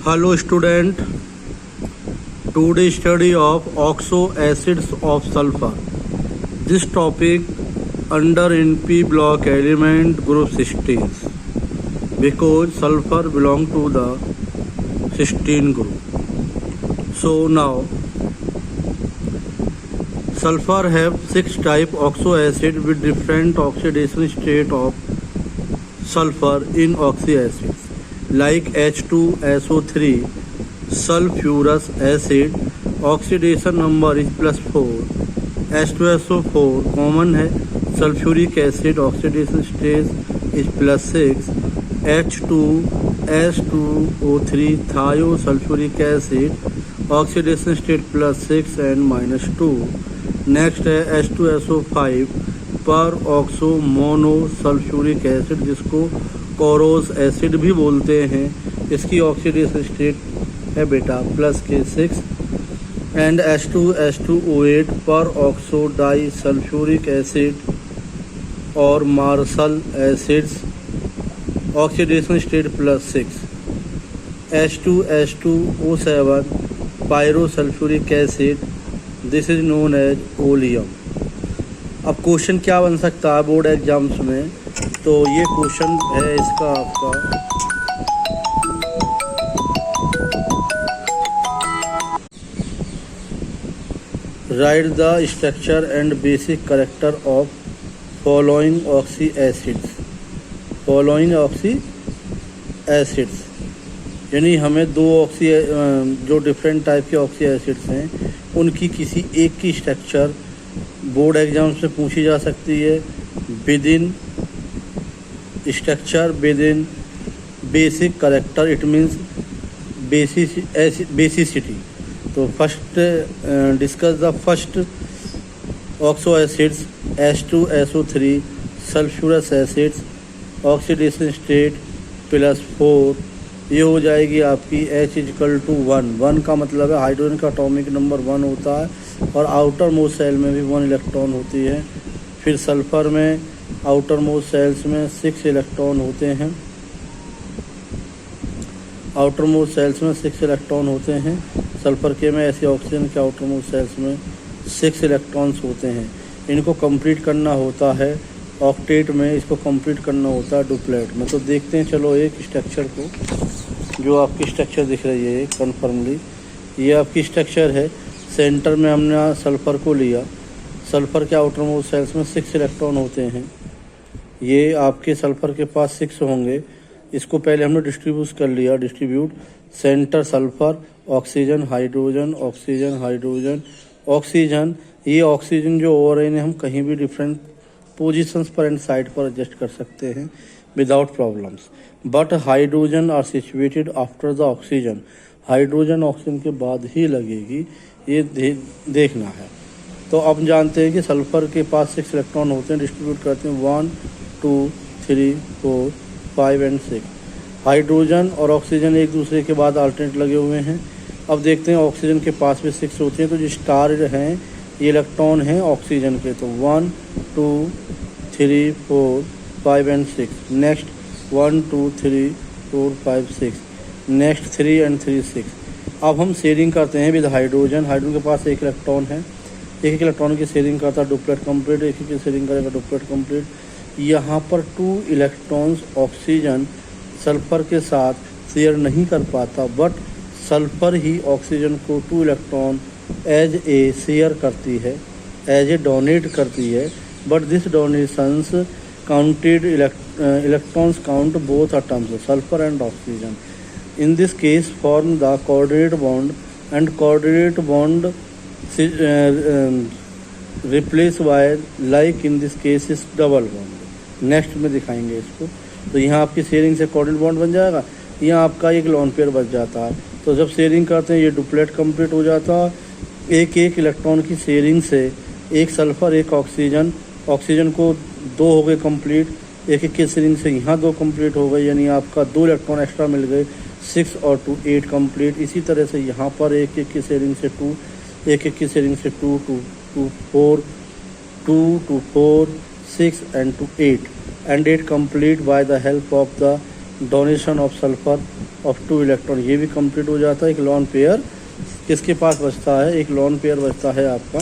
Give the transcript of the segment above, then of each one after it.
Hello student, today study of oxo acids of sulfur. This topic under NP block element group cysteines because sulfur belong to the cysteine group. So now sulfur have 6 type oxo acid with different oxidation state of sulfur in oxy acids like H2SO3 sulfurous acid oxidation number is +4, H2SO4 common है, sulfuric acid oxidation stage is +6, H2S2O3 thiosulfuric acid oxidation state +6 and -2. Next है H2SO5 पर oxo monosulfuric acid जिसको कोरोस acid भी बोलते हैं, इसकी oxidation state है बेटा +6 and H2S2O8 peroxodisulphuric acid और Marshall acids oxidation state +6 H2S2O7 pyrosulphuric acid this is known as oleum. अब क्वेश्चन क्या बन सकता है बोर्ड एग्जाम्स में, तो ये क्वेश्चन है इसका आपका right the structure and basic character of following oxy acids. Following oxy acids यानी हमें दो जो डिफरेंट टाइप के ऑक्सी एसिड्स हैं उनकी किसी एक की स्ट्रक्चर बोर्ड एग्जाम से पूछी जा सकती है within structure within basic character, it means basicity. तो first discuss the first oxo acids H2SO3 sulphurous acids oxidation state +4, ये हो जाएगी आपकी H = 1 का मतलब है हाइड्रोजन का एटॉमिक नंबर 1 होता है और आउटर मोस्ट सेल में भी 1 इलेक्ट्रॉन होती है। फिर सल्फ़र में आउटर मोस्ट सेल्स में 6 इलेक्ट्रॉन होते हैं, आउटर मोस्ट सेल्स में 6 इलेक्ट्रॉन होते हैं। सल्फ़र के में ऐसे ऑक्सीजन के आउटर मोस्ट सेल्स में 6 इलेक्ट्रॉन्स होते हैं। इनको कंप्लीट करना होता है ऑक्टेट में, इसको कंप्लीट करना होता है डुप्लेट में। तो देखते हैं चलो एक स्ट्रक्चर को, जो आपकी स्ट्रक्चर दिख रही है कन्फर्मली ये आपकी स्ट्रक्चर है। सेंटर में हमने सल्फ़र को लिया, सल्फ़र के आउटर मोस्ट सेल्स में 6 इलेक्ट्रॉन होते हैं। ये आपके सल्फ़र के पास 6 होंगे, इसको पहले हमने डिस्ट्रीब्यूट कर लिया। Centre sulphur, oxygen hydrogen, oxygen hydrogen, oxygen. ये ऑक्सीजन जो हो रहे हैं हम कहीं भी डिफरेंट पोजीशंस पर एंड साइड पर एडजस्ट कर सकते हैं without problems, but hydrogen are situated after the oxygen. Hydrogen oxygen के बाद ही लगेगी, ये देखना है। तो अब जानते हैं कि सल्फ़र के पास 6 इलेक्ट्रॉन होते हैं, डिस्ट्रीब्यूट करते हैं 1 2 3 4 5 एंड 6। हाइड्रोजन और ऑक्सीजन एक दूसरे के बाद अल्टरनेट लगे हुए हैं। अब देखते हैं ऑक्सीजन के पास भी 6 होते हैं, तो जो स्टार हैं ये इलेक्ट्रॉन हैं ऑक्सीजन के, तो 1 2 3 4 5 एंड 6। Next 1 2 3 4 5 6, next 3 and 3 6। अब हम शेयरिंग करते हैं विद हाइड्रोजन। हाइड्रोजन के पास 1 इलेक्ट्रॉन है, एक इलेक्ट्रॉन की शेयरिंग करता है डुप्लेट कंप्लीट, एक की शेयरिंग करेगा डुप्लेट कंप्लीट। यहाँ पर 2 इलेक्ट्रॉन्स ऑक्सीजन सल्फ़र के साथ शेयर नहीं कर पाता, बट सल्फ़र ही ऑक्सीजन को 2 इलेक्ट्रॉन एज ए शेयर करती है, एज ए डोनेट करती है, but this donations counted electrons count both atoms, sulfur and oxygen. In this case, form the coordinate bond, and coordinate bond replace by like in this case is double bond. Next में दिखाएंगे इसको। तो यहाँ आपकी sharing से coordinate bond बन जाएगा, यहाँ आपका एक लोन पेयर बच जाता है। तो जब शेयरिंग करते हैं ये डुप्लेट कंप्लीट हो जाता है। एक इलेक्ट्रॉन की शेयरिंग से एक सल्फ़र एक ऑक्सीजन, ऑक्सीजन को 2 हो गए कंप्लीट, एक की शेयरिंग से यहाँ 2 कंप्लीट हो गए, यानी आपका 2 इलेक्ट्रॉन एक्स्ट्रा मिल गए, 6 और 2 8 कंप्लीट। इसी तरह से यहाँ पर एक की शेयरिंग से 2, एक की शेयरिंग से 2 2 4 2 2 4 6 and to 8 and 8 complete by the help of the donation of sulfur of 2 electron, ये भी कंप्लीट हो जाता है। एक लॉन पेयर किसके पास बचता है, एक लॉन पेयर बचता है आपका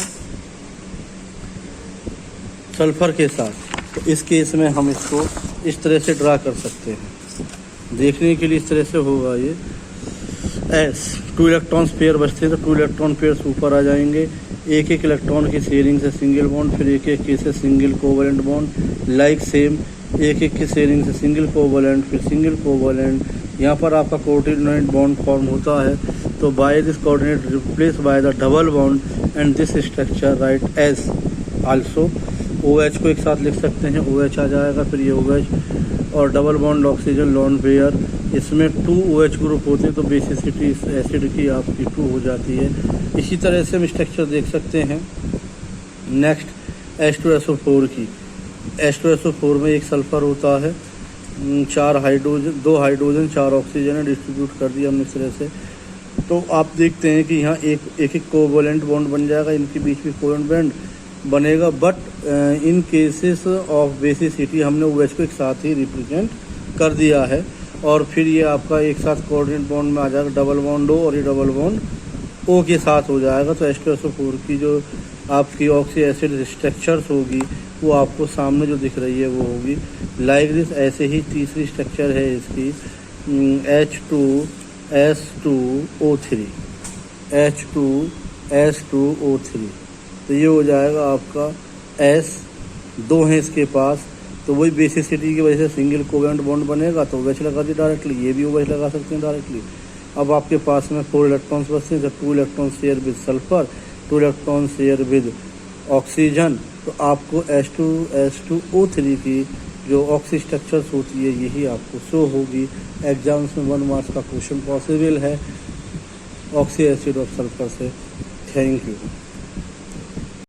सल्फर के साथ। तो इस केस में हम इसको इस तरह से ड्रा कर सकते हैं, देखने के लिए इस तरह से होगा ये एस 2 इलेक्ट्रॉन्स पेयर बचते हैं, तो 2 इलेक्ट्रॉन पेयर्स ऊपर आ जाएंगे, एक एक इलेक्ट्रॉन की शेयरिंग से सिंगल बॉन्ड, फिर एक एक से single covalent bond, like same एक एक की शेयरिंग से सिंगल कोवलेंट, फिर सिंगल कोवलेंट। यहाँ पर आपका कोऑर्डिनेट बॉन्ड फॉर्म होता है, तो by this coordinate replace by the double bond and this structure right as also. OH को एक साथ लिख सकते हैं, OH आ जाएगा, फिर ये OH और double bond oxygen lone pair, इसमें 2 OH ग्रुप होते हैं, तो बेसिसिटी इस एसिड की आपकी 2 हो जाती है। इसी तरह से हम स्ट्रक्चर देख सकते हैं। नेक्स्ट H2SO4 की, H2SO4 में एक सल्फर होता है, 4 हाइड्रोजन, 2 हाइड्रोजन 4 ऑक्सीजन है, डिस्ट्रीब्यूट कर दिया हमने इस तरह से। तो आप देखते हैं कि यहाँ एक कोवलेंट बॉन्ड बन जाएगा, इनके बीच में कोवलेंट बॉन्ड बनेगा, but in cases of basicity हमने OH को एक साथ ही रिप्रेजेंट कर दिया है। और फिर ये आपका एक साथ कोऑर्डिनेट बॉन्ड में आ जाएगा, डबल बॉन्ड O और ये डबल बॉन्ड O के साथ हो जाएगा। तो H2SO4 की जो आपकी ऑक्सी एसिड स्ट्रक्चर्स होगी वो आपको सामने जो दिख रही है वो होगी लाइक दिस। ऐसे ही तीसरी स्ट्रक्चर है इसकी H2S2O3, H2S2O3, तो ये हो जाएगा आपका S, 2 हैं इसके पास, तो वही बेसिसिटी की वजह से सिंगल कोवेलेंट बॉन्ड बनेगा, तो OH लगा दी डायरेक्टली, ये भी OH लगा सकते हैं डायरेक्टली। अब आपके पास में 4 इलेक्ट्रॉन्स बचते हैं, तो 2 electron share with sulphur, 2 electron share with oxygen, तो आपको H2S2O3 की जो ऑक्सी स्ट्रक्चर्स होती है यही आपको शो होगी। एग्जाम्स में 1 मार्क्स का क्वेश्चन पॉसिबल है ऑक्सी एसिड ऑफ सल्फर से। Thank you.